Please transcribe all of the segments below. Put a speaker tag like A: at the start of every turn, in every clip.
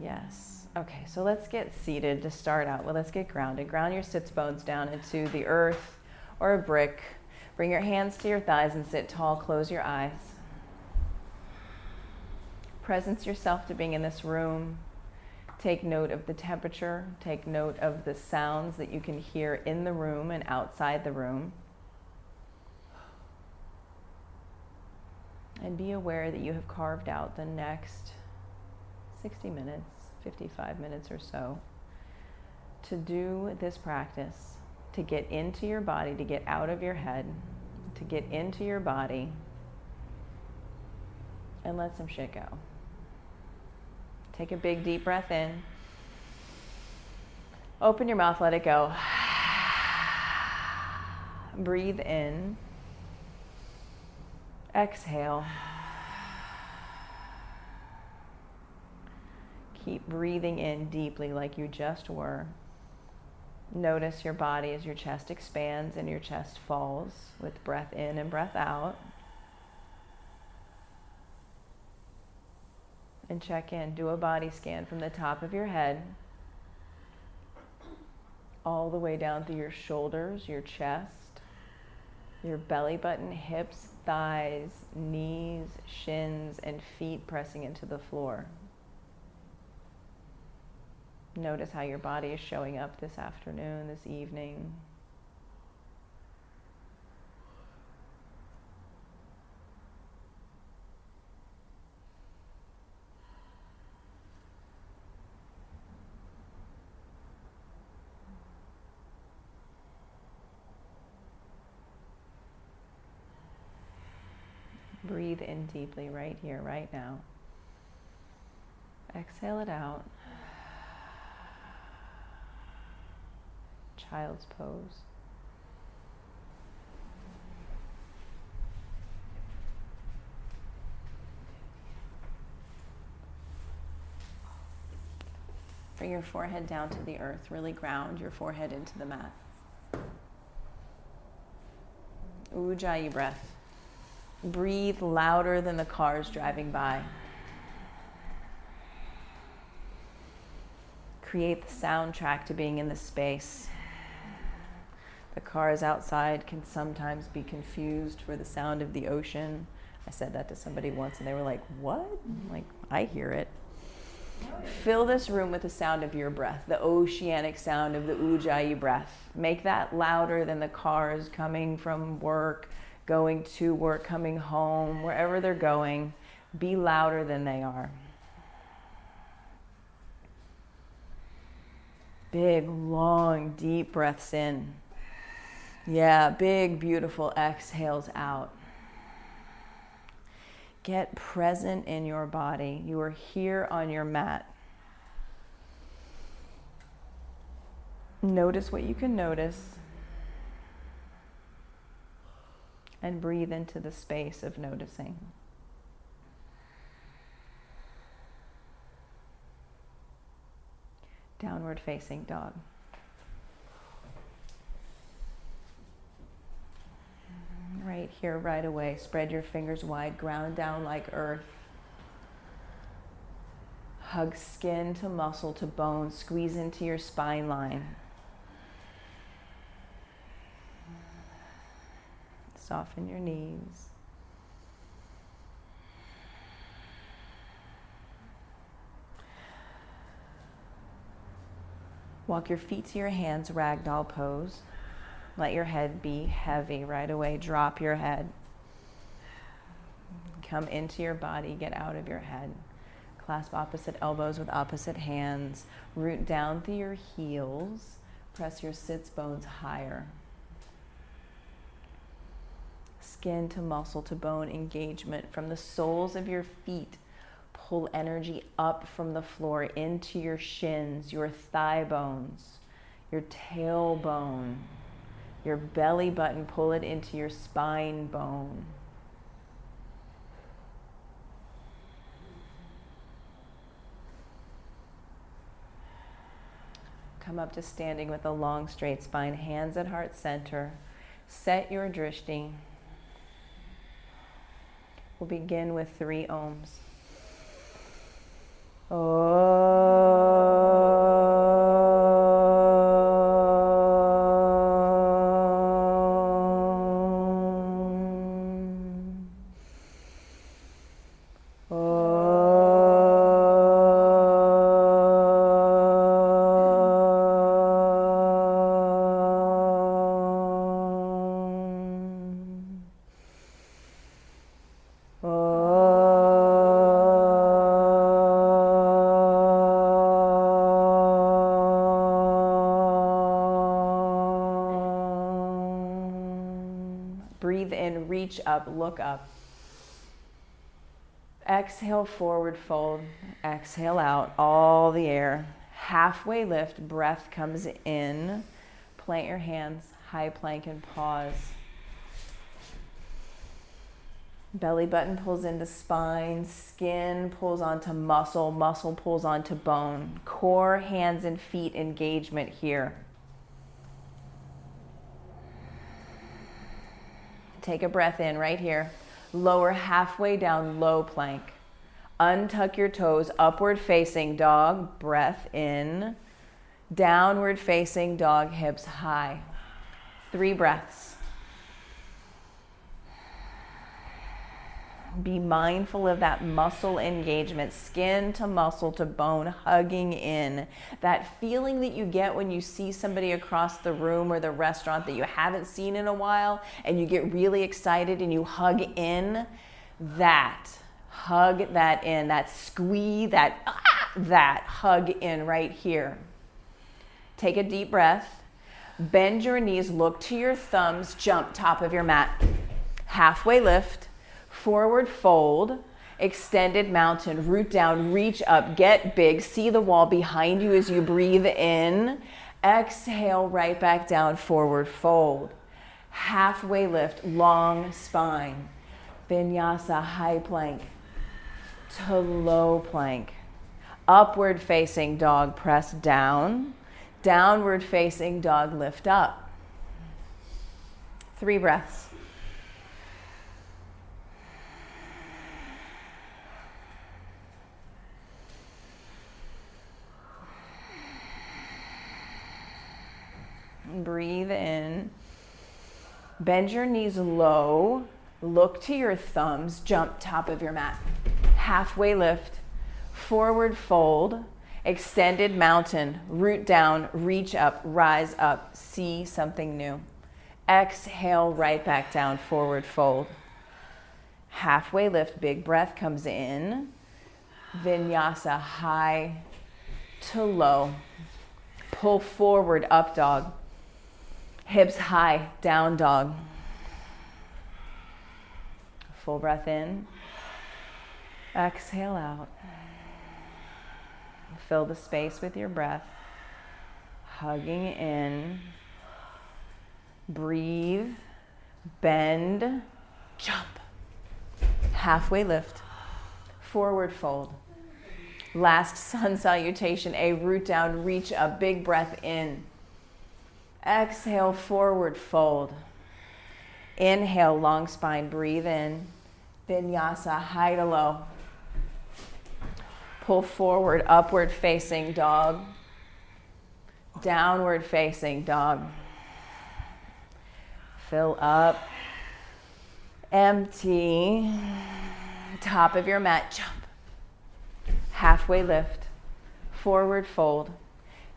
A: Yes. Okay, so let's get seated to start out. Well, let's get grounded. Ground your sits bones down into the earth or a brick. Bring your hands to your thighs and sit tall. Close your eyes. Presence yourself to being in this room. Take note of the temperature. Take note of the sounds that you can hear in the room and outside the room. And be aware that you have carved out the next 60 minutes, 55 minutes or so to do this practice, to get into your body, to get out of your head, to get into your body and let some shit go. Take a big deep breath in. Open your mouth, let it go. Breathe in. Exhale. Keep breathing in deeply like you just were. Notice your body as your chest expands and your chest falls with breath in and breath out. And check in. Do a body scan from the top of your head all the way down through your shoulders, your chest, your belly button, hips, thighs, knees, shins, and feet pressing into the floor. Notice how your body is showing up this afternoon, this evening. Breathe in deeply right here, right now. Exhale it out. Child's pose. Bring your forehead down to the earth. Really ground your forehead into the mat. Ujjayi breath. Breathe louder than the cars driving by. Create the soundtrack to being in the space. The cars outside can sometimes be confused for the sound of the ocean. I said that to somebody once and they were like, what? I'm like, I hear it. Fill this room with the sound of your breath, the oceanic sound of the Ujjayi breath. Make that louder than the cars coming from work, going to work, coming home, wherever they're going. Be louder than they are. Big, long, deep breaths in. Yeah, big, beautiful exhales out. Get present in your body. You are here on your mat. Notice what you can notice. And breathe into the space of noticing. Downward facing dog. Right here, right away. Spread your fingers wide, ground down like earth. Hug skin to muscle to bone, squeeze into your spine line. Soften your knees. Walk your feet to your hands, ragdoll pose. Let your head be heavy right away. Drop your head. Come into your body, get out of your head. Clasp opposite elbows with opposite hands. Root down through your heels. Press your sits bones higher. Skin to muscle to bone engagement. From the soles of your feet, pull energy up from the floor into your shins, your thigh bones, your tailbone, your belly button. Pull it into your spine bone. Come up to standing with a long, straight spine, hands at heart center. Set your drishti. We'll begin with 3 ohms. Oh. breathe in, reach up, look up. Exhale, forward fold. Exhale out, all the air. Halfway lift, breath comes in. Plant your hands, high plank and pause. Belly button pulls into spine, skin pulls onto muscle, muscle pulls onto bone. Core, hands, and feet engagement here. Take a breath in right here. Lower halfway down, low plank. Untuck your toes, upward facing dog, breath in. Downward facing dog, hips high. 3 breaths. Be mindful of that muscle engagement, skin to muscle to bone, hugging in. That feeling that you get when you see somebody across the room or the restaurant that you haven't seen in a while and you get really excited and you hug in. Hug that in, that squeeze, that hug in right here. Take a deep breath. Bend your knees, look to your thumbs, jump top of your mat. Halfway lift. Forward fold, extended mountain, root down, reach up, get big, see the wall behind you as you breathe in. Exhale, right back down, forward fold. Halfway lift, long spine. Vinyasa, high plank to low plank. Upward facing dog, press down. Downward facing dog, lift up. 3 breaths. Breathe in. Bend your knees low. Look to your thumbs. Jump top of your mat. Halfway lift. Forward fold. Extended mountain. Root down. Reach up. Rise up. See something new. Exhale, right back down. Forward fold. Halfway lift. Big breath comes in. Vinyasa, high to low. Pull forward, up dog. Hips high, down dog. Full breath in. Exhale out. Fill the space with your breath. Hugging in. Breathe. Bend. Jump. Halfway lift. Forward fold. Last sun salutation. A root down, reach up. Big breath in. Exhale, forward fold. Inhale, long spine, breathe in. Vinyasa, high to low. Pull forward, upward facing dog. Downward facing dog. Fill up. Empty. Top of your mat, jump. Halfway lift. Forward fold.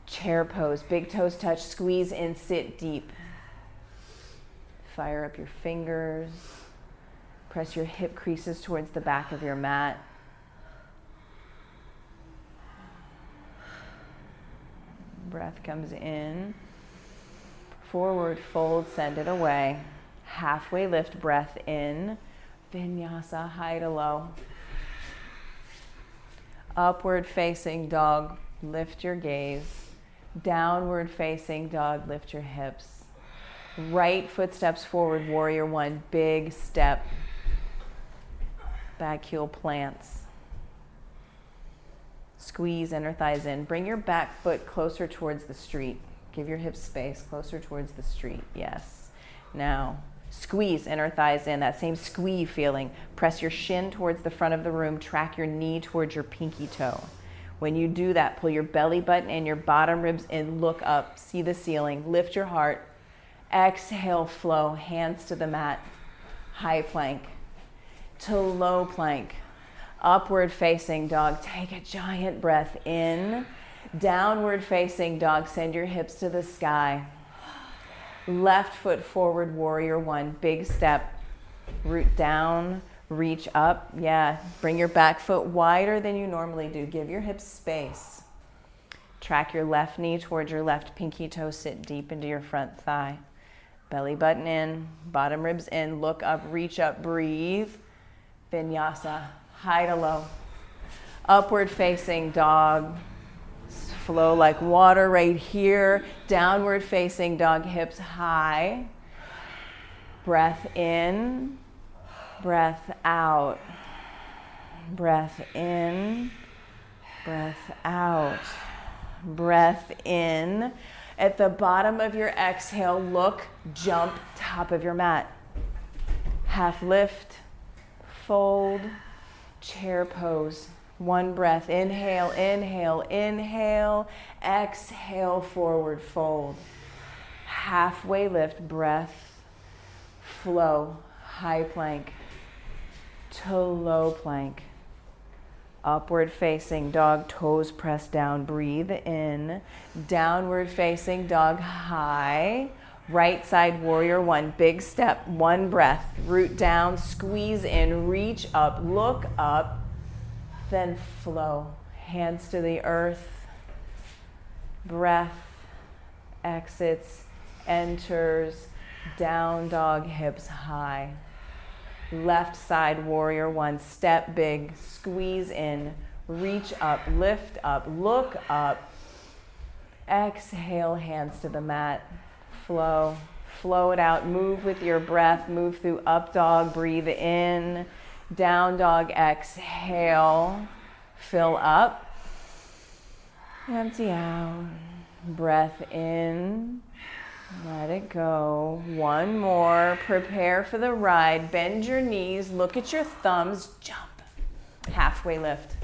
A: Chair pose, big toes touch, squeeze in, sit deep. Fire up your fingers. Press your hip creases towards the back of your mat. Breath comes in. Forward fold, send it away. Halfway lift, breath in. Vinyasa, high to low. Upward facing dog, lift your gaze. Downward facing dog, lift your hips. Right foot steps forward, warrior one, big step. Back heel plants. Squeeze inner thighs in. Bring your back foot closer towards the street. Give your hips space, closer towards the street. Yes. Now, squeeze inner thighs in, that same squeeze feeling. Press your shin towards the front of the room. Track your knee towards your pinky toe. When you do that, pull your belly button and your bottom ribs in, look up, see the ceiling, lift your heart. Exhale, flow, hands to the mat. High plank to low plank. Upward facing dog, take a giant breath in. Downward facing dog, send your hips to the sky. Left foot forward, warrior one, big step. Root down. Reach up, yeah. Bring your back foot wider than you normally do. Give your hips space. Track your left knee towards your left pinky toe. Sit deep into your front thigh. Belly button in, bottom ribs in, look up, reach up, breathe. Vinyasa, high to low. Upward facing dog. Flow like water right here. Downward facing dog, hips high. Breath in, breath out. Breath in, breath out. Breath in. At the bottom of your exhale, look, jump, top of your mat. Half lift, fold, chair pose. One breath, inhale, inhale, inhale. Exhale, forward fold. Halfway lift, breath, flow, high plank to low plank. Upward facing dog, toes pressed down, breathe in. Downward facing dog, high. Right side warrior one, big step, one breath. Root down, squeeze in, reach up, look up, then flow. Hands to the earth. Breath exits, enters, down dog, hips high. Left side warrior one, step big, squeeze in, reach up, lift up, look up. Exhale, hands to the mat, flow, flow it out, move with your breath, move through up dog, breathe in, down dog, exhale, fill up, empty out, breath in. Let it go. One more. Prepare for the ride. Bend your knees. Look at your thumbs. Jump. Halfway lift.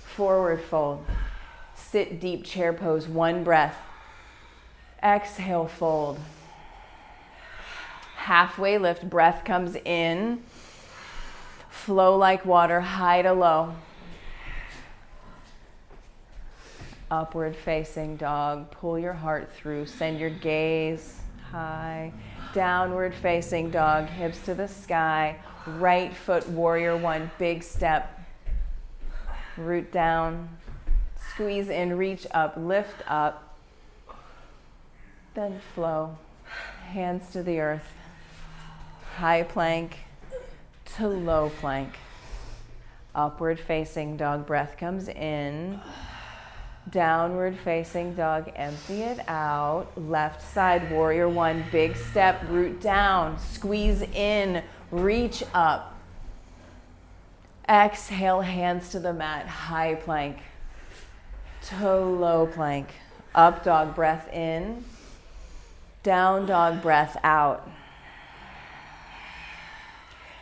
A: Forward fold. Sit deep chair pose. One breath. Exhale, fold. Halfway lift. Breath comes in. Flow like water. High to low. Upward facing dog, pull your heart through, send your gaze high. Downward facing dog, hips to the sky. Right foot warrior one, big step. Root down, squeeze in, reach up, lift up. Then flow, hands to the earth. High plank to low plank. Upward facing dog, breath comes in. Downward facing dog, empty it out. Left side warrior one, big step, root down, squeeze in, reach up. Exhale, hands to the mat, high plank to low plank. Up dog, breath in. Down dog, breath out.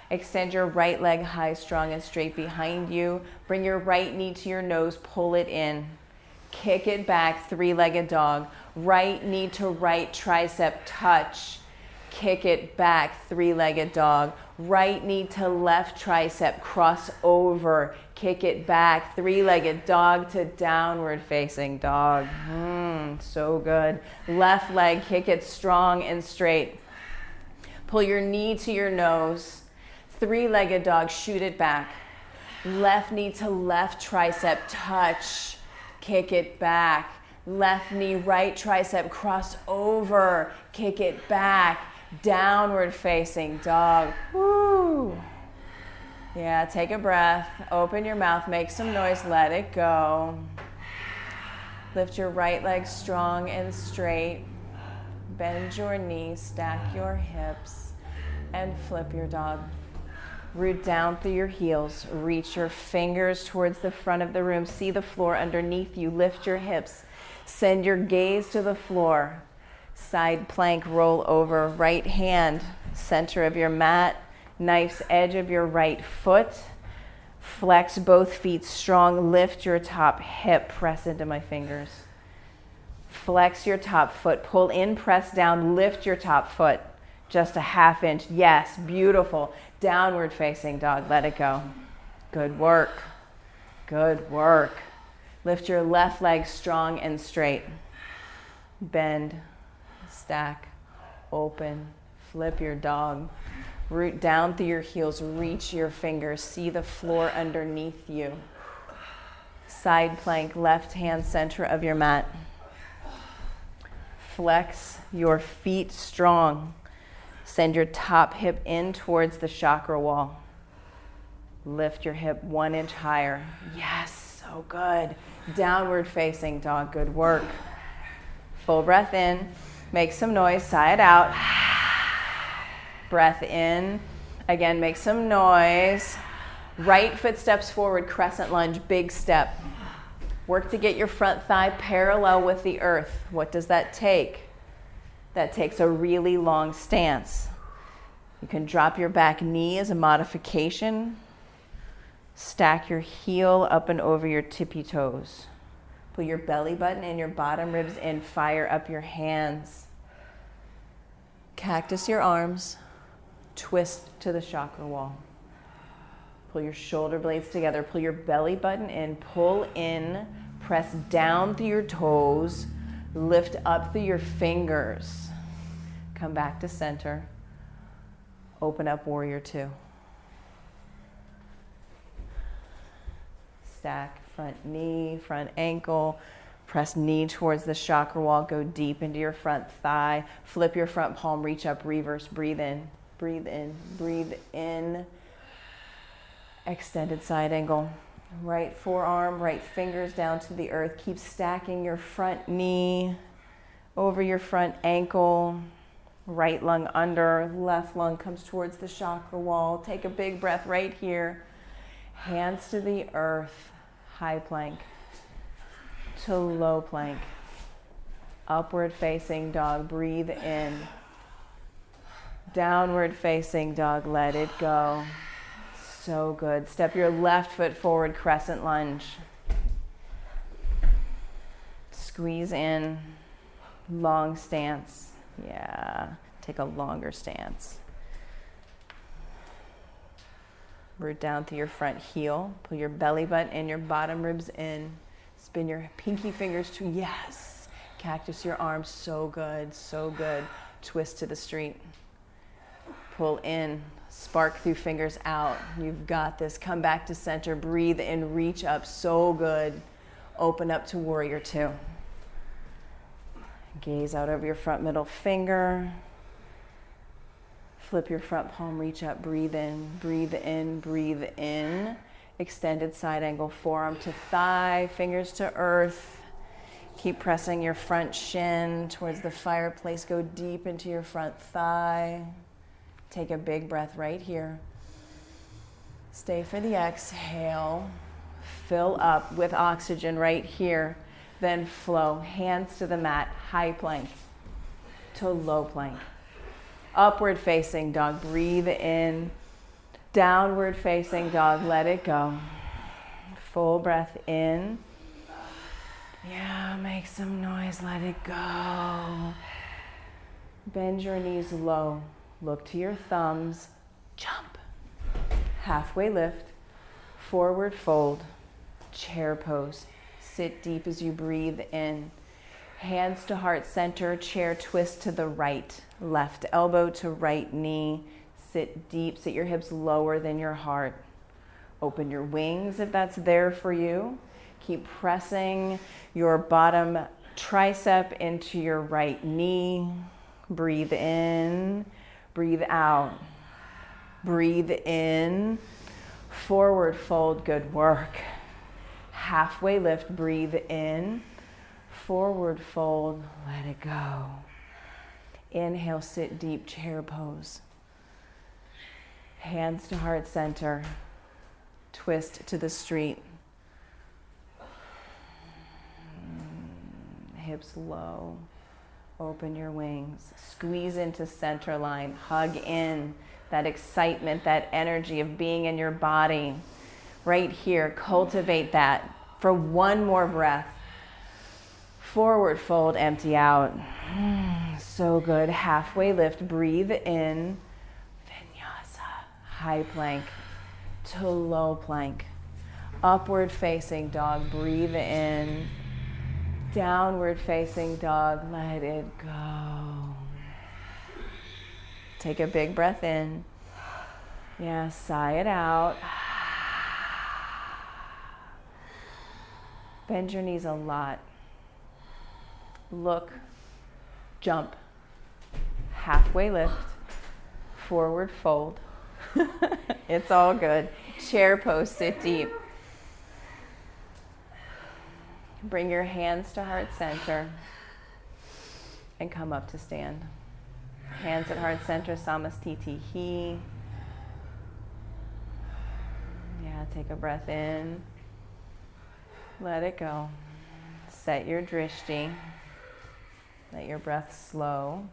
A: Extend your right leg high, strong, and straight behind you. Bring your right knee to your nose, pull it in. Kick it back, three-legged dog. Right knee to right tricep, touch. Kick it back, three-legged dog. Right knee to left tricep, cross over. Kick it back, three-legged dog to downward facing dog. So good. Left leg, kick it strong and straight. Pull your knee to your nose. Three-legged dog, shoot it back. Left knee to left tricep, touch. Kick it back. Left knee, right tricep, cross over. Kick it back. Downward facing dog. Woo. Yeah, take a breath. Open your mouth. Make some noise. Let it go. Lift your right leg strong and straight. Bend your knees. Stack your hips. And flip your dog. Root down through your heels. Reach your fingers towards the front of the room. See the floor underneath you. Lift your hips. Send your gaze to the floor. Side plank, roll over. Right hand, center of your mat. Knife's edge of your right foot. Flex both feet strong. Lift your top hip. Press into my fingers. Flex your top foot. Pull in, press down. Lift your top foot. Just a half inch. Yes, beautiful. Downward facing dog. Let it go. Good work. Good work. Lift your left leg strong and straight. Bend, stack, open, flip your dog. Root down through your heels. Reach your fingers. See the floor underneath you. Side plank, left hand center of your mat. Flex your feet strong. Send your top hip in towards the chakra wall. Lift your hip 1 inch higher. Yes, so good. Downward facing dog, good work. Full breath in, make some noise, sigh it out. Breath in, again, make some noise. Right foot steps forward, crescent lunge, big step. Work to get your front thigh parallel with the earth. What does that take? That takes a really long stance. You can drop your back knee as a modification. Stack your heel up and over your tippy toes. Pull your belly button and your bottom ribs in. Fire up your hands. Cactus your arms. Twist to the chakra wall. Pull your shoulder blades together. Pull your belly button in. Pull in. Press down through your toes. Lift up through your fingers. Come back to center. Open up warrior 2. Stack front knee, front ankle. Press knee towards the chakra wall. Go deep into your front thigh. Flip your front palm, reach up, reverse. Breathe in, breathe in, breathe in. Extended side angle. Right forearm, right fingers down to the earth. Keep stacking your front knee over your front ankle. Right lung under, left lung comes towards the chakra wall. Take a big breath right here. Hands to the earth, high plank to low plank. Upward facing dog, breathe in. Downward facing dog, let it go. So good. Step your left foot forward, crescent lunge. Squeeze in, long stance. Yeah, take a longer stance. Root down through your front heel. Pull your belly button and your bottom ribs in. Spin your pinky fingers to, yes. Cactus your arms, so good, so good. Twist to the street. Pull in, spark through fingers out. You've got this. Come back to center, breathe in, reach up, so good. Open up to warrior 2. Gaze out over your front middle finger. Flip your front palm, reach up, breathe in, breathe in, breathe in. Extended side angle, forearm to thigh, fingers to earth. Keep pressing your front shin towards the fireplace. Go deep into your front thigh. Take a big breath right here. Stay for the exhale. Fill up with oxygen right here. Then flow, hands to the mat, high plank to low plank. Upward facing dog, breathe in. Downward facing dog, let it go. Full breath in. Yeah, make some noise, let it go. Bend your knees low. Look to your thumbs. Jump. Halfway lift. Forward fold. Chair pose. Sit deep as you breathe in. Hands to heart center, chair twist to the right. Left elbow to right knee. Sit deep, sit your hips lower than your heart. Open your wings if that's there for you. Keep pressing your bottom tricep into your right knee. Breathe in, breathe out. Breathe in, forward fold, good work. Halfway lift, breathe in, forward fold, let it go. Inhale, sit deep, chair pose. Hands to heart center, twist to the street. Hips low, open your wings. Squeeze into center line, hug in that excitement, that energy of being in your body. Right here, cultivate that for one more breath. Forward fold, empty out. So good. Halfway lift, breathe in. Vinyasa, high plank to low plank. Upward facing dog, breathe in. Downward facing dog, let it go. Take a big breath in. Yeah, sigh it out. Bend your knees a lot. Look, jump, halfway lift, forward fold. It's all good. Chair pose, sit deep. Bring your hands to heart center and come up to stand. Hands at heart center, samastiti hi. Yeah, take a breath in. Let it go. Set your drishti. Let your breath slow.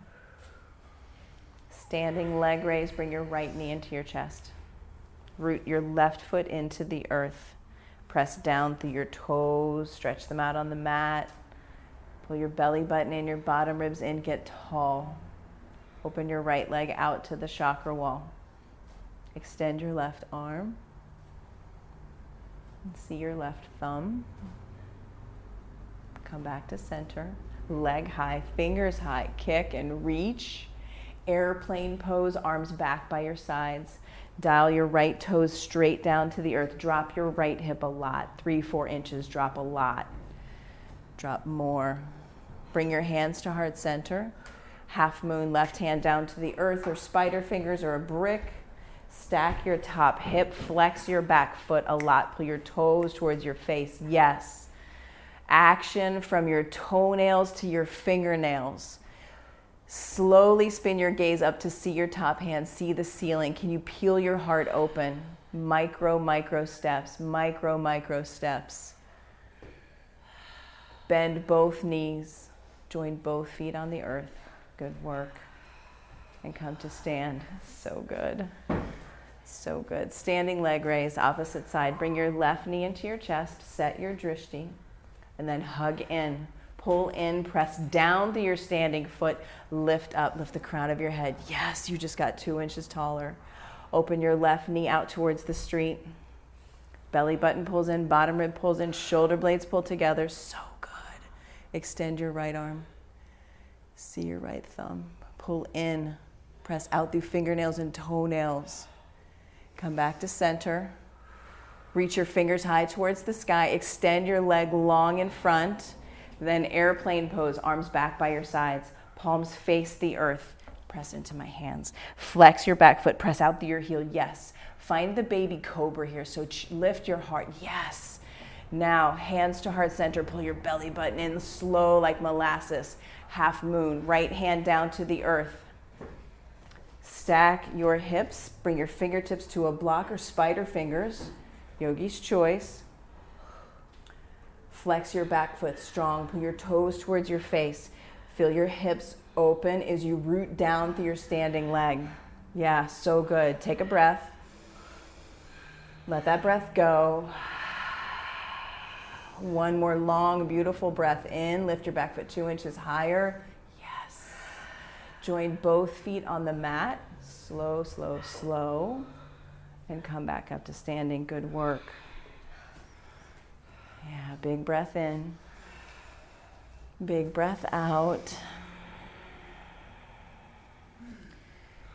A: Standing leg raise, bring your right knee into your chest. Root your left foot into the earth. Press down through your toes, stretch them out on the mat. Pull your belly button in, your bottom ribs in, get tall. Open your right leg out to the chakra wall. Extend your left arm. And see your left thumb. Come back to center. Leg high, fingers high. Kick and reach. Airplane pose, arms back by your sides. Dial your right toes straight down to the earth. Drop your right hip a lot. 3-4 inches, drop a lot. Drop more. Bring your hands to heart center. Half moon, left hand down to the earth, or spider fingers or a brick. Stack your top hip, flex your back foot a lot. Pull your toes towards your face. Yes. Action from your toenails to your fingernails. Slowly spin your gaze up to see your top hand, see the ceiling. Can you peel your heart open? Micro steps, micro steps. Bend both knees, join both feet on the earth. Good work. And come to stand. So good. So good. Standing leg raise, opposite side. Bring your left knee into your chest, set your drishti, and then hug in. Pull in, press down through your standing foot, lift up, lift the crown of your head. Yes, you just got 2 inches taller. Open your left knee out towards the street. Belly button pulls in, bottom rib pulls in, shoulder blades pull together. So good. Extend your right arm. See your right thumb. Pull in, press out through fingernails and toenails. Come back to center. Reach your fingers high towards the sky. Extend your leg long in front. Then airplane pose, arms back by your sides. Palms face the earth. Press into my hands. Flex your back foot. Press out through your heel. Yes. Find the baby cobra here. So lift your heart. Yes. Now, hands to heart center. Pull your belly button in slow like molasses. Half moon. Right hand down to the earth. Stack your hips. Bring your fingertips to a block or spider fingers. Yogi's choice. Flex your back foot strong. Pull your toes towards your face. Feel your hips open as you root down through your standing leg. Yeah, so good. Take a breath. Let that breath go. One more long, beautiful breath in. Lift your back foot 2 inches higher. Yes. Join both feet on the mat. Slow, slow, slow. And come back up to standing. Good work. Yeah, big breath in. Big breath out.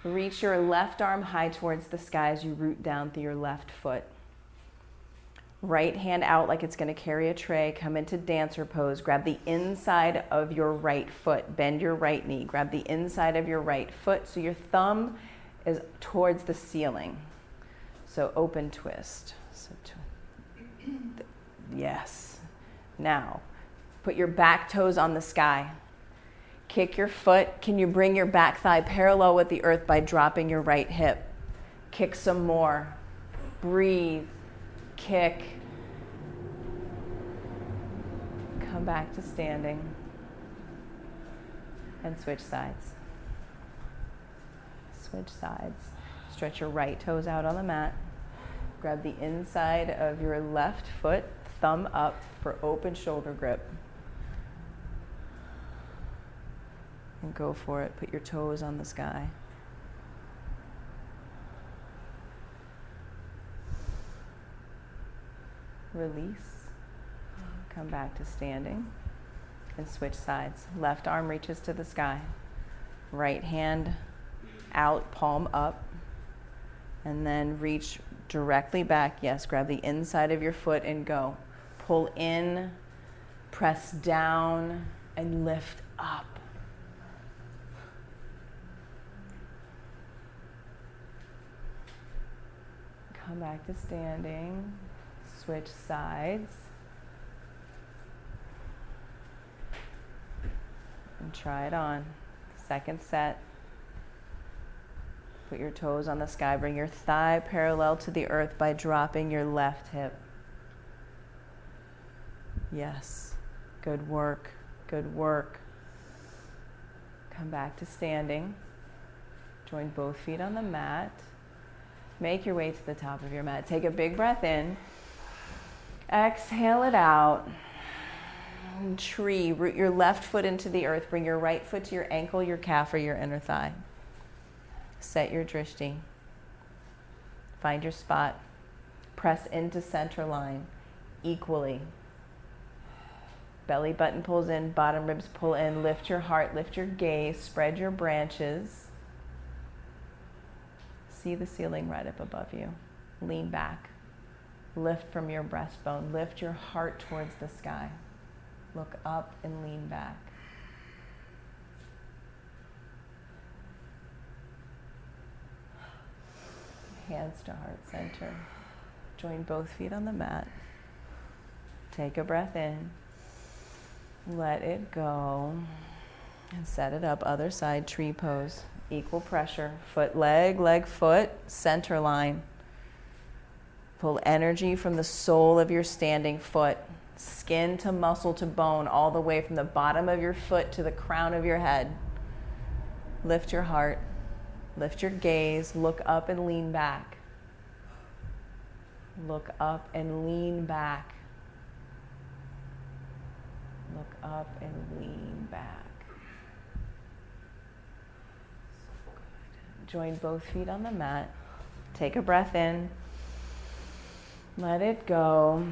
A: Reach your left arm high towards the sky as you root down through your left foot. Right hand out like it's going to carry a tray. Come into dancer pose. Grab the inside of your right foot. Bend your right knee. Grab the inside of your right foot so your thumb is towards the ceiling. So open twist. Yes. Now, put your back toes on the sky. Kick your foot. Can you bring your back thigh parallel with the earth by dropping your right hip? Kick some more. Breathe. Kick. Come back to standing. And switch sides. Switch sides. Stretch your right toes out on the mat. Grab the inside of your left foot, thumb up for open shoulder grip. And go for it. Put your toes on the sky. Release. Come back to standing. And switch sides. Left arm reaches to the sky. Right hand out, palm up. And then reach directly back. Yes, grab the inside of your foot and go. Pull in, press down, and lift up. Come back to standing. Switch sides. And try it on. Second set. Put your toes on the sky. Bring your thigh parallel to the earth by dropping your left hip. Yes. Good work. Good work. Come back to standing. Join both feet on the mat. Make your way to the top of your mat. Take a big breath in. Exhale it out. Tree. Root your left foot into the earth. Bring your right foot to your ankle, your calf, or your inner thigh. Set your drishti. Find your spot. Press into center line equally. Belly button pulls in, bottom ribs pull in. Lift your heart, lift your gaze, spread your branches. See the ceiling right up above you. Lean back. Lift from your breastbone. Lift your heart towards the sky. Look up and lean back. Hands to heart center. Join both feet on the mat. Take a breath in. Let it go. And set it up. Other side, tree pose. Equal pressure. Foot, leg, leg, foot. Center line. Pull energy from the sole of your standing foot. Skin to muscle to bone. All the way from the bottom of your foot to the crown of your head. Lift your heart. Lift your gaze. Look up and lean back. Look up and lean back. Look up and lean back. Join both feet on the mat. Take a breath in. Let it go.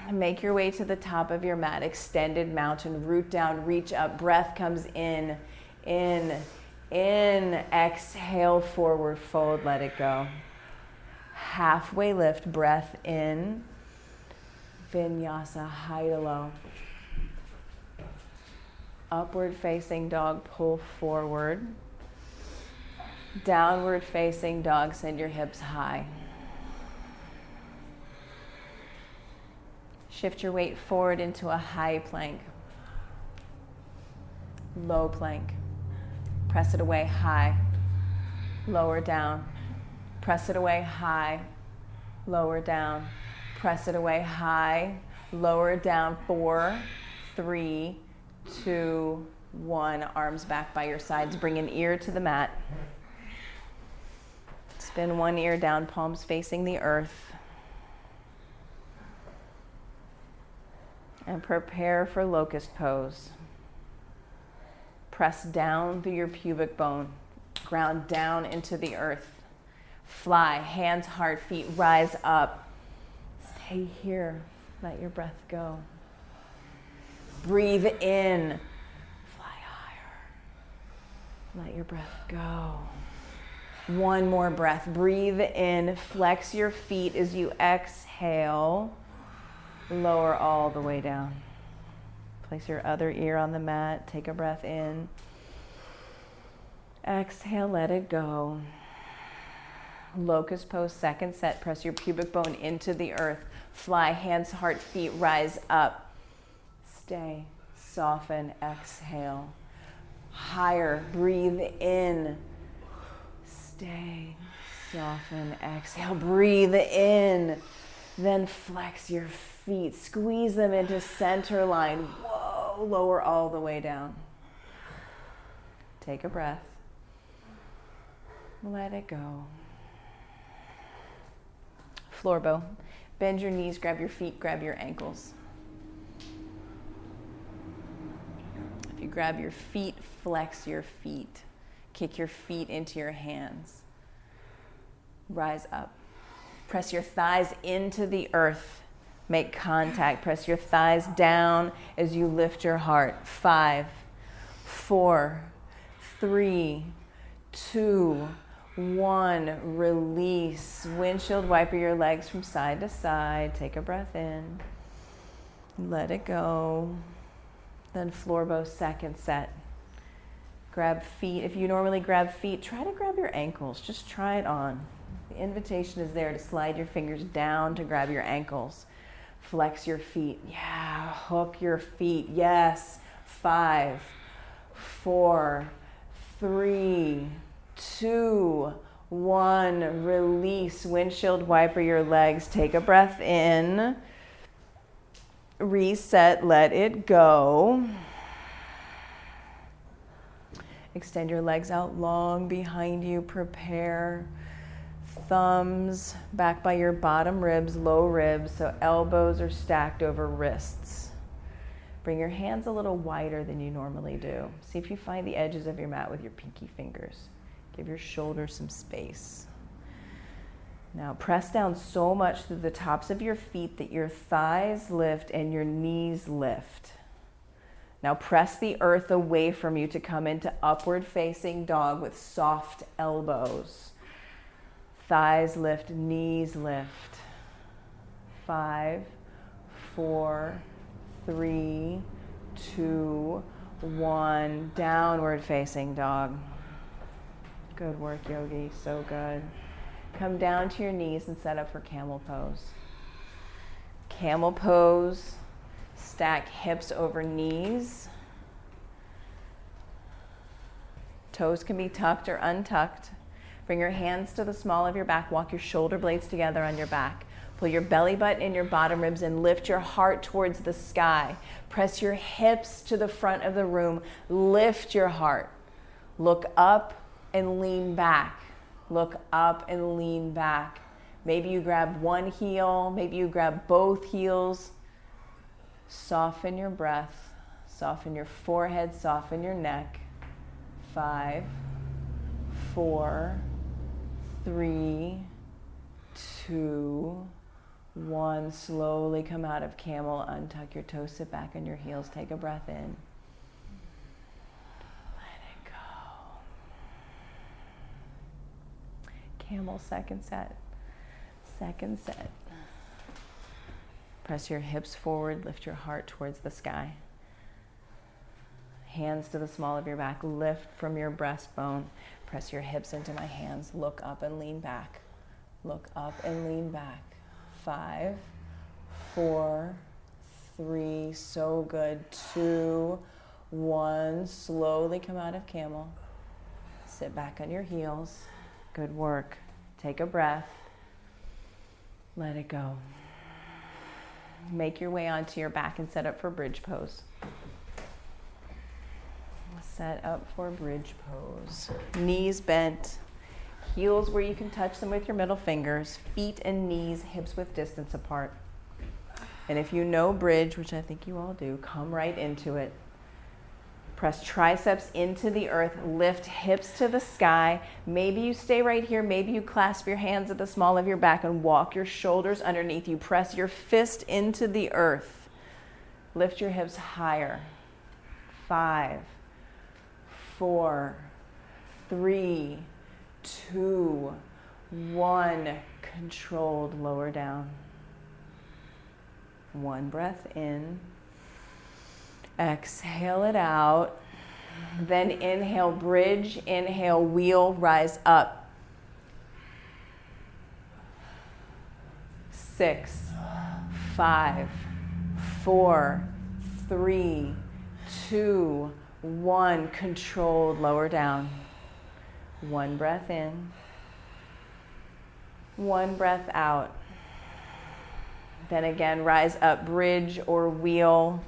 A: Make your way to the top of your mat. Extended mountain. Root down, reach up. Breath comes in. Exhale, forward fold. Let it go. Halfway lift. Breath in. Vinyasa, high to low. Upward facing dog, pull forward. Downward facing dog, send your hips high. Shift your weight forward into a high plank. Low plank. Press it away, high. Lower down. Press it away, high. Lower down. Press it away, high. Lower down. 4, 3, 2, 1. Arms back by your sides. Bring an ear to the mat. Spin one ear down, palms facing the earth. And prepare for locust pose. Press down through your pubic bone. Ground down into the earth. Fly, hands, heart, feet, rise up. Stay here. Let your breath go. Breathe in. Fly higher. Let your breath go. One more breath. Breathe in. Flex your feet as you exhale. Lower all the way down. Place your other ear on the mat. Take a breath in. Exhale, let it go. Locust pose, second set. Press your pubic bone into the earth. Fly, hands, heart, feet, rise up. Stay, soften, exhale. Higher, breathe in. Stay, soften, exhale. Breathe in. Then flex your feet. Squeeze them into center line. Whoa, lower all the way down. Take a breath. Let it go. Floor bow. Bend your knees, grab your feet, grab your ankles. If you grab your feet, flex your feet. Kick your feet into your hands. Rise up. Press your thighs into the earth. Make contact. Press your thighs down as you lift your heart. 5, 4, 3, 2, 1. Release. Windshield wiper your legs from side to side. Take a breath in. Let it go. Then floor bow, second set. Grab feet. If you normally grab feet, try to grab your ankles. Just try it on. The invitation is there to slide your fingers down to grab your ankles. Flex your feet. Yeah, hook your feet. Yes. 5, 4, 3, 2, 1. Release. Windshield wiper your legs. Take a breath in. Reset. Let it go. Extend your legs out long behind you. Prepare. Thumbs back by your bottom ribs, low ribs, so elbows are stacked over wrists. Bring your hands a little wider than you normally do. See if you find the edges of your mat with your pinky fingers. Give your shoulders some space. Now press down so much through the tops of your feet that your thighs lift and your knees lift. Now press the earth away from you to come into upward facing dog with soft elbows. Thighs lift, knees lift. 5, 4, 3, 2, 1. Downward facing dog. Good work, yogi. So good. Come down to your knees and set up for camel pose. Camel pose. Stack hips over knees. Toes can be tucked or untucked. Bring your hands to the small of your back. Walk your shoulder blades together on your back. Pull your belly button in your bottom ribs and lift your heart towards the sky. Press your hips to the front of the room. Lift your heart. Look up and lean back. Look up and lean back. Maybe you grab one heel. Maybe you grab both heels. Soften your breath. Soften your forehead. Soften your neck. 5, 4, 3, 2, 1. Slowly come out of camel. Untuck your toes. Sit back on your heels. Take a breath in. Let it go. Camel, second set. Second set. Press your hips forward. Lift your heart towards the sky. Hands to the small of your back. Lift from your breastbone. Press your hips into my hands. Look up and lean back. Look up and lean back. 5, 4, 3. So good. 2, 1. Slowly come out of camel. Sit back on your heels. Good work. Take a breath. Let it go. Make your way onto your back and set up for bridge pose. Set up for bridge pose. Knees bent, heels where you can touch them with your middle fingers, feet and knees, hips width distance apart. And if you know bridge, which I think you all do, come right into it. Press triceps into the earth, lift hips to the sky. Maybe you stay right here. Maybe you clasp your hands at the small of your back and walk your shoulders underneath you. Press your fist into the earth. Lift your hips higher. 5, 4, 3, 2, 1. Controlled, lower down. 1 breath in. Exhale it out. Then inhale, bridge. Inhale, wheel, rise up. 6, 5, 4, 3, 2, 1. Controlled, lower down. 1 breath in. 1 breath out. Then again, rise up, bridge or wheel.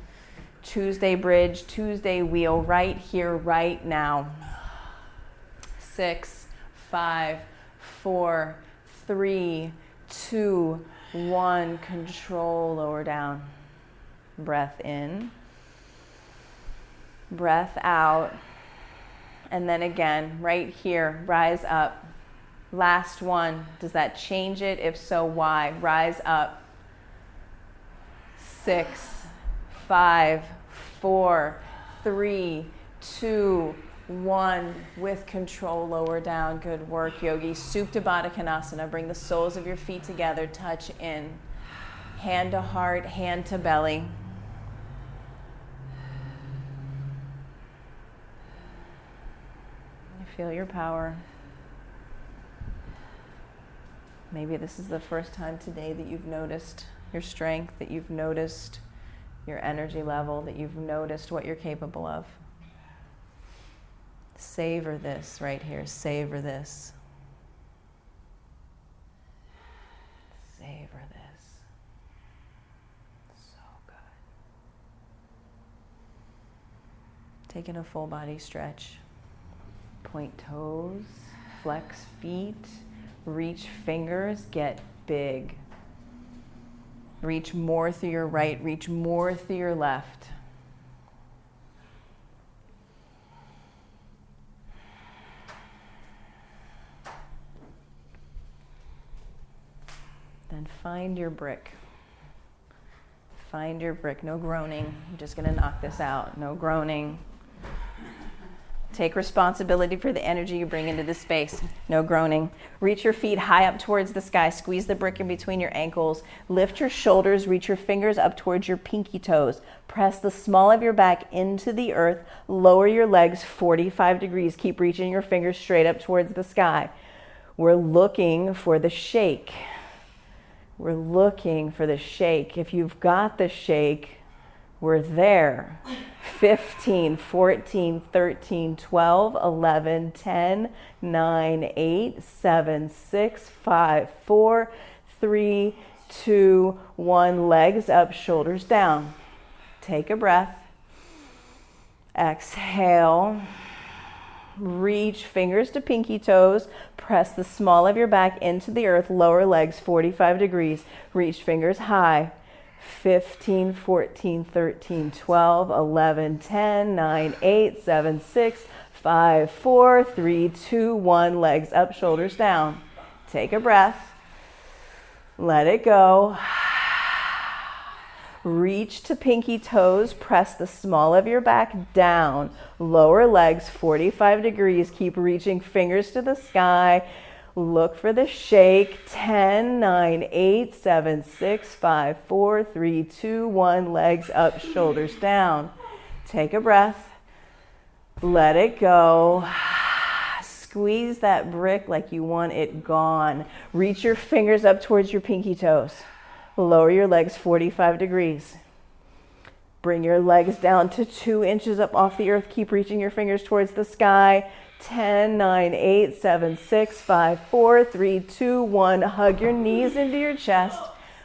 A: Tuesday bridge, Tuesday wheel, right here, right now. 6, 5, 4, 3, 2, 1. Control, lower down. Breath in. Breath out. And then again, right here, rise up. Last one. Does that change it? If so, why? Rise up. 6, 5, 4, 3, 2, 1. With control, lower down. Good work, yogi. Supta Baddha Konasana. Bring the soles of your feet together. Touch in. Hand to heart, hand to belly. Feel your power. Maybe this is the first time today that you've noticed your strength, that you've noticed your energy level, that you've noticed what you're capable of. Savor this right here. Savor this. Savor this. So good. Taking a full body stretch. Point toes, flex feet, reach fingers, get big. Reach more through your right, reach more through your left. Then find your brick. Find your brick. No groaning. I'm just going to knock this out. No groaning. Take responsibility for the energy you bring into this space. No groaning. Reach your feet high up towards the sky. Squeeze the brick in between your ankles. Lift your shoulders. Reach your fingers up towards your pinky toes. Press the small of your back into the earth. Lower your legs 45 degrees. Keep reaching your fingers straight up towards the sky. We're looking for the shake. We're looking for the shake. If you've got the shake, we're there. 15, 14, 13, 12, 11, 10, 9, 8, 7, 6, 5, 4, 3, 2, 1. Legs up, shoulders down. Take a breath. Exhale. Reach fingers to pinky toes. Press the small of your back into the earth. Lower legs 45 degrees. Reach fingers high. 15, 14, 13, 12, 11, 10, 9, 8, 7, 6, 5, 4, 3, 2, 1. Legs up, shoulders down. Take a breath. Let it go. Reach to pinky toes. Press the small of your back down. Lower legs 45 degrees. Keep reaching fingers to the sky. Look for the shake. 10, 9, 8, 7, 6, 5, 4, 3, 2, 1. Legs up, shoulders down. Take a breath. Let it go. Squeeze that brick like you want it gone. Reach your fingers up towards your pinky toes. Lower your legs 45 degrees. Bring your legs down to 2 inches up off the earth. Keep reaching your fingers towards the sky. 10, 9, 8, 7, 6, 5, 4, 3, 2, 1. Hug your knees into your chest.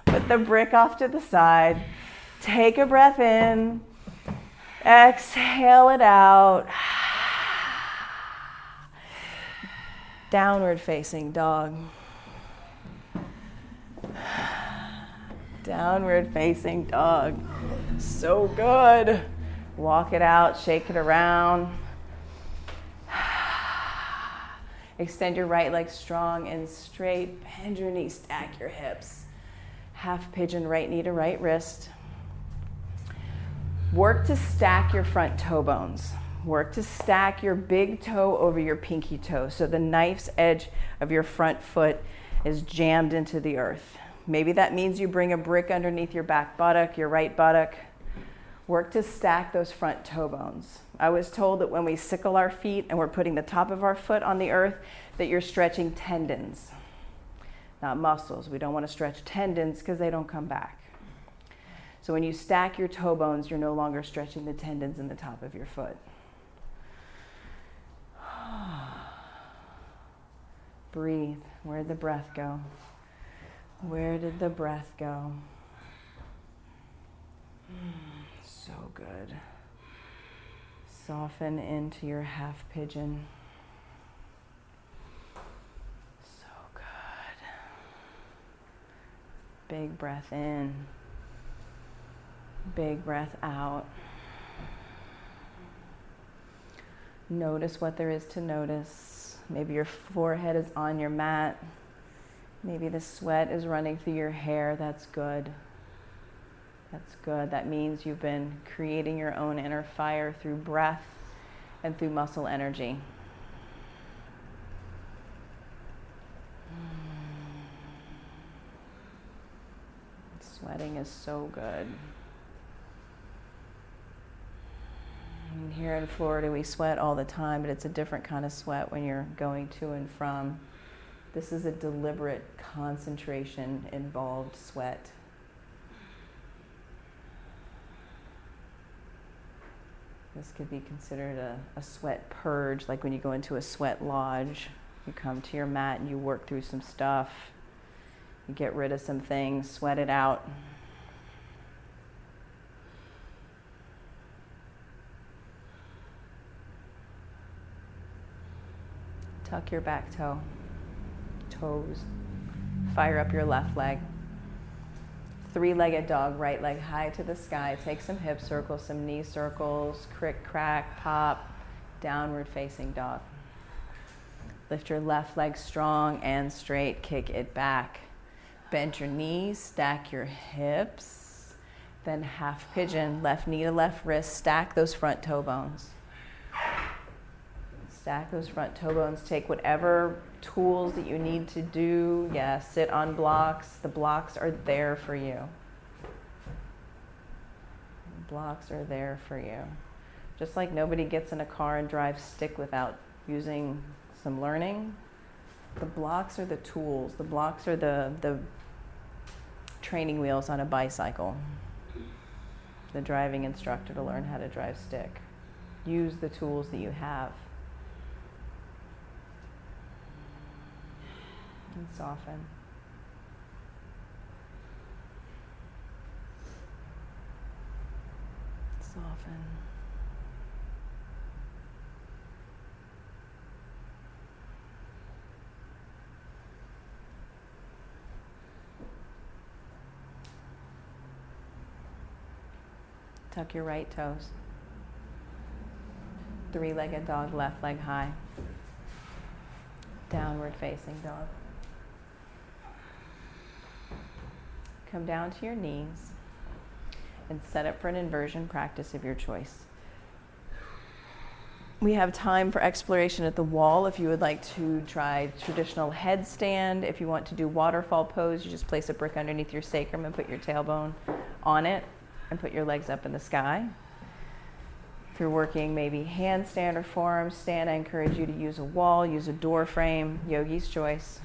A: Put the brick off to the side. Take a breath in. Exhale it out. Downward facing dog. Downward facing dog. So good. Walk it out, shake it around. Extend your right leg strong and straight. Bend your knees, stack your hips. Half pigeon, right knee to right wrist. Work to stack your front toe bones. Work to stack your big toe over your pinky toe so the knife's edge of your front foot is jammed into the earth. Maybe that means you bring a brick underneath your back buttock, your right buttock. Work to stack those front toe bones. I was told that when we sickle our feet and we're putting the top of our foot on the earth, that you're stretching tendons, not muscles. We don't want to stretch tendons because they don't come back. So when you stack your toe bones, you're no longer stretching the tendons in the top of your foot. Breathe. Where'd the breath go? Where did the breath go? So good. Soften into your half pigeon. So good. Big breath in. Big breath out. Notice what there is to notice. Maybe your forehead is on your mat. Maybe the sweat is running through your hair. That's good. That's good. That means you've been creating your own inner fire through breath and through muscle energy. Sweating is so good. And here in Florida, we sweat all the time, but it's a different kind of sweat when you're going to and from This is a deliberate, concentration involved sweat. This could be considered a sweat purge, like when you go into a sweat lodge. You come to your mat and you work through some stuff. You get rid of some things, sweat it out. Tuck your back toes. Fire up your left leg. Three-legged dog, right leg high to the sky. Take some hip circles, some knee circles, crick, crack, pop, downward facing dog. Lift your left leg strong and straight, kick it back. Bend your knees, stack your hips. Then half pigeon, left knee to left wrist, stack those front toe bones. Stack those front toe bones. Take whatever tools that you need to do. Yeah, sit on blocks. The blocks are there for you. The blocks are there for you. Just like nobody gets in a car and drives stick without using some learning, the blocks are the tools. The blocks are the training wheels on a bicycle. The driving instructor to learn how to drive stick. Use the tools that you have. And soften. Soften. Tuck your right toes. Three-legged dog, left leg high. Downward facing dog. Come down to your knees and set up for an inversion practice of your choice. We have time for exploration at the wall if you would like to try traditional headstand. If you want to do waterfall pose, you just place a brick underneath your sacrum and put your tailbone on it and put your legs up in the sky. If you're working maybe handstand or forearm stand, I encourage you to use a wall, use a door frame, yogi's choice.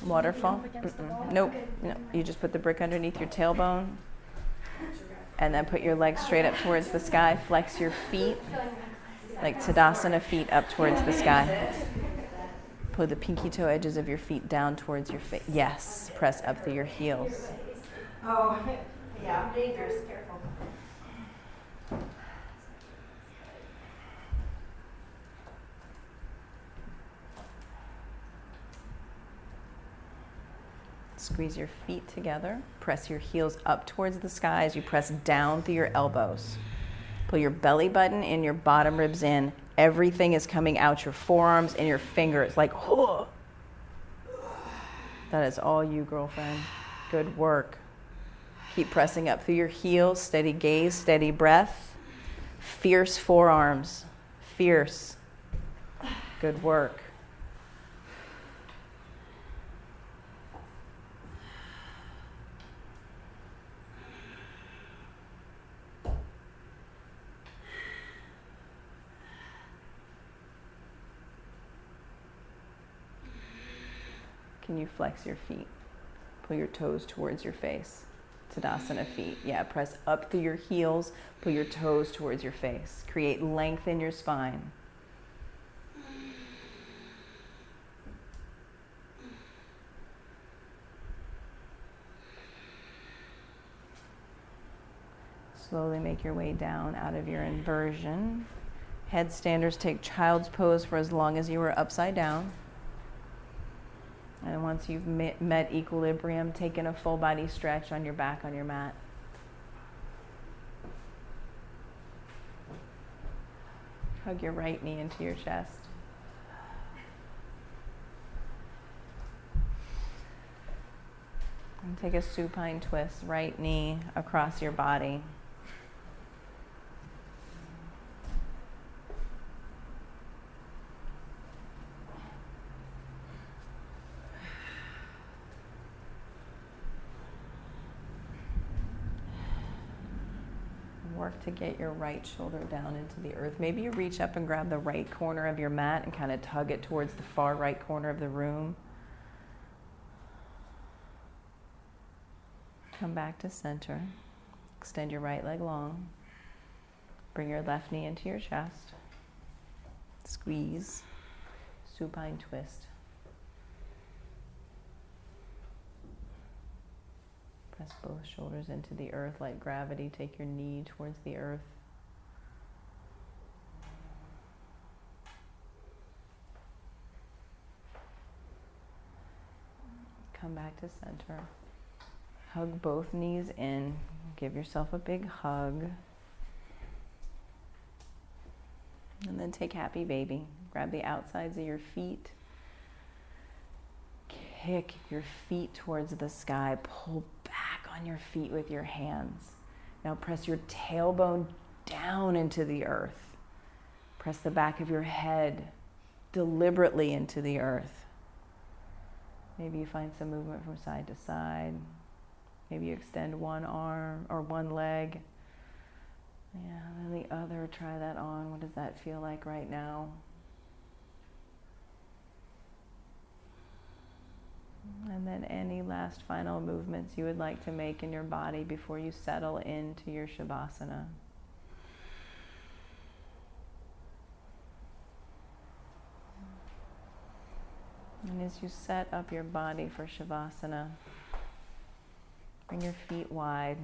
A: Waterfall? Nope. No. You just put the brick underneath your tailbone and then put your legs straight up towards the sky. Flex your feet, like Tadasana feet up towards the sky. Pull the pinky toe edges of your feet down towards your face. Yes. Press up through your heels.
B: Oh, yeah, dangerous. Careful.
A: Squeeze your feet together. Press your heels up towards the sky as you press down through your elbows. Pull your belly button and your bottom ribs in. Everything is coming out your forearms and your fingers like, oh. That is all you, girlfriend. Good work. Keep pressing up through your heels. Steady gaze, steady breath. Fierce forearms. Fierce. Good work. Can you flex your feet? Pull your toes towards your face. Tadasana feet. Yeah, press up through your heels. Pull your toes towards your face. Create length in your spine. Slowly make your way down out of your inversion. Headstanders take child's pose for as long as you were upside down. And once you've met equilibrium, take in a full body stretch on your back on your mat. Hug your right knee into your chest. And take a supine twist, right knee across your body. Work to get your right shoulder down into the earth. Maybe you reach up and grab the right corner of your mat and kind of tug it towards the far right corner of the room. Come back to center. Extend your right leg long. Bring your left knee into your chest. Squeeze. Supine twist. Press both shoulders into the earth like gravity. Take your knee towards the earth. Come back to center. Hug both knees in. Give yourself a big hug. And then take happy baby. Grab the outsides of your feet. Kick your feet towards the sky. Pull back on your feet with your hands. Now press your tailbone down into the earth. Press the back of your head deliberately into the earth. Maybe you find some movement from side to side. Maybe you extend one arm or one leg. Yeah, and then the other, try that on. What does that feel like right now? And then any last final movements you would like to make in your body before you settle into your Shavasana. And as you set up your body for Shavasana, bring your feet wide.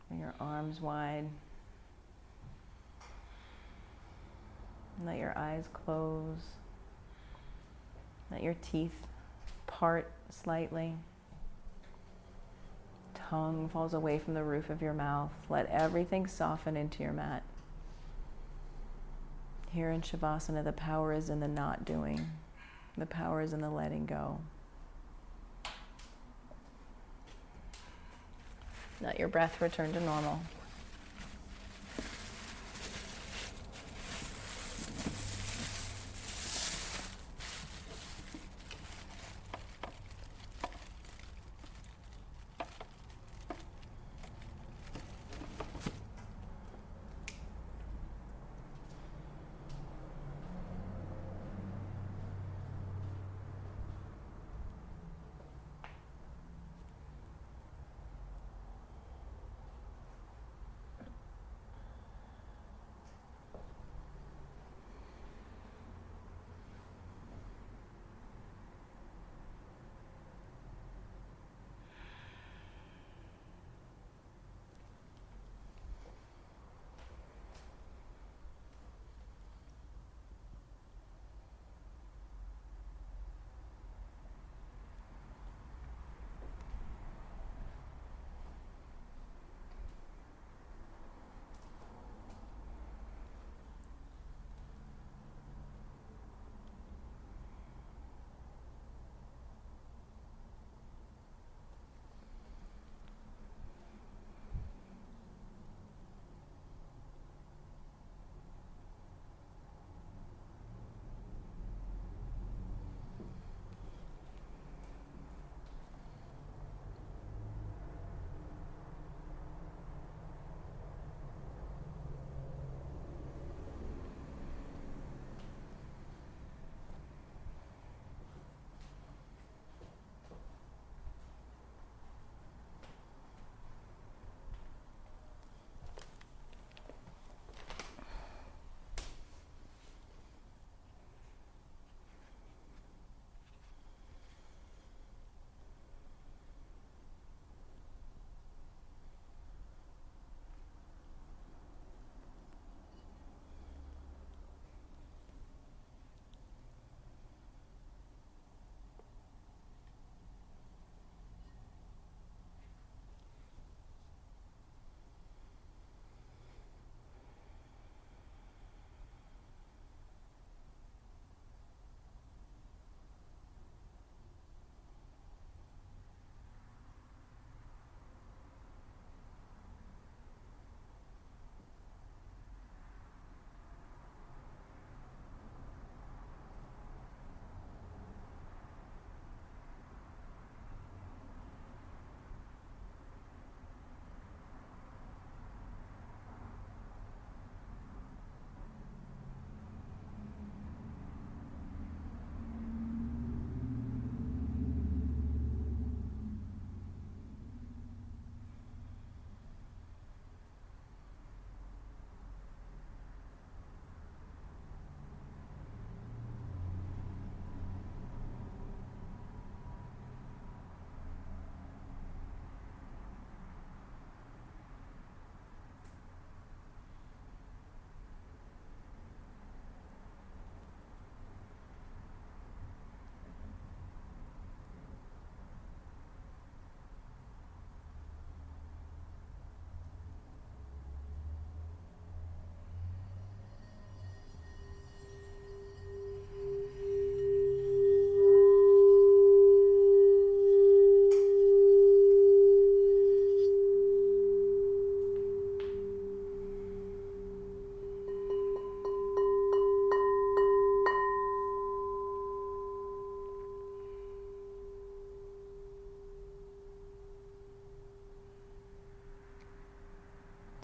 A: Bring your arms wide. Let your eyes close. Let your teeth part slightly. Tongue falls away from the roof of your mouth. Let everything soften into your mat. Here in Shavasana, the power is in the not doing. The power is in the letting go. Let your breath return to normal.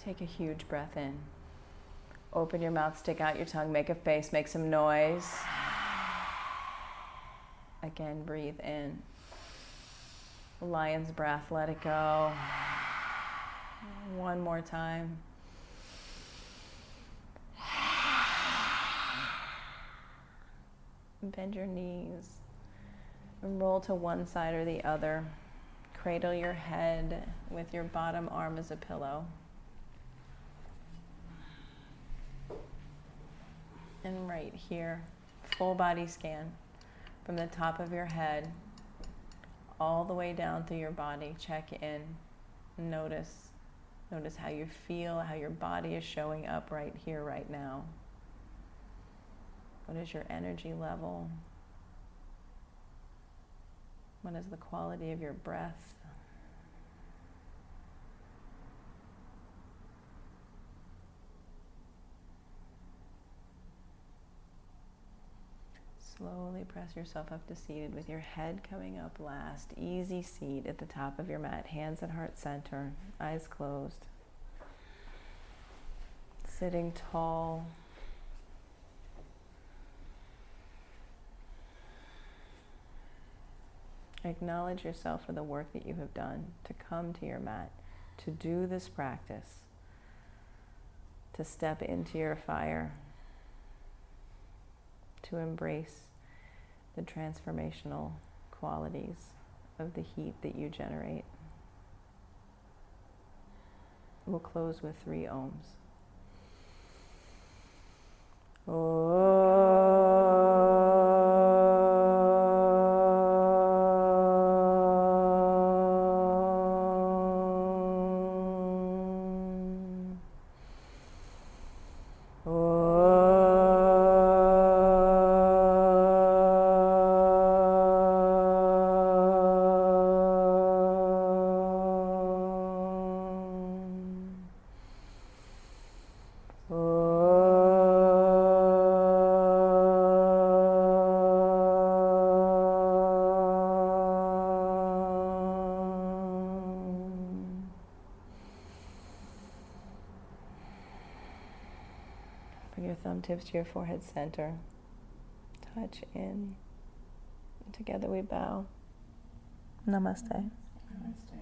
A: Take a huge breath in. Open your mouth, stick out your tongue, make a face, make some noise. Again, breathe in. Lion's breath, let it go. One more time. Bend your knees. And roll to one side or the other. Cradle your head with your bottom arm as a pillow. And right here, full body scan from the top of your head all the way down through your body. Check in. Notice how you feel, how your body is showing up right here, right now. What is your energy level? What is the quality of your breath? Slowly press yourself up to seated with your head coming up last. Easy seat at the top of your mat. Hands at heart center. Eyes closed. Sitting tall. Acknowledge yourself for the work that you have done to come to your mat, to do this practice, to step into your fire, to embrace the transformational qualities of the heat that you generate. We'll close with 3 ohms. Bring your thumb tips to your forehead center. Touch in. Together we bow. Namaste.
C: Namaste.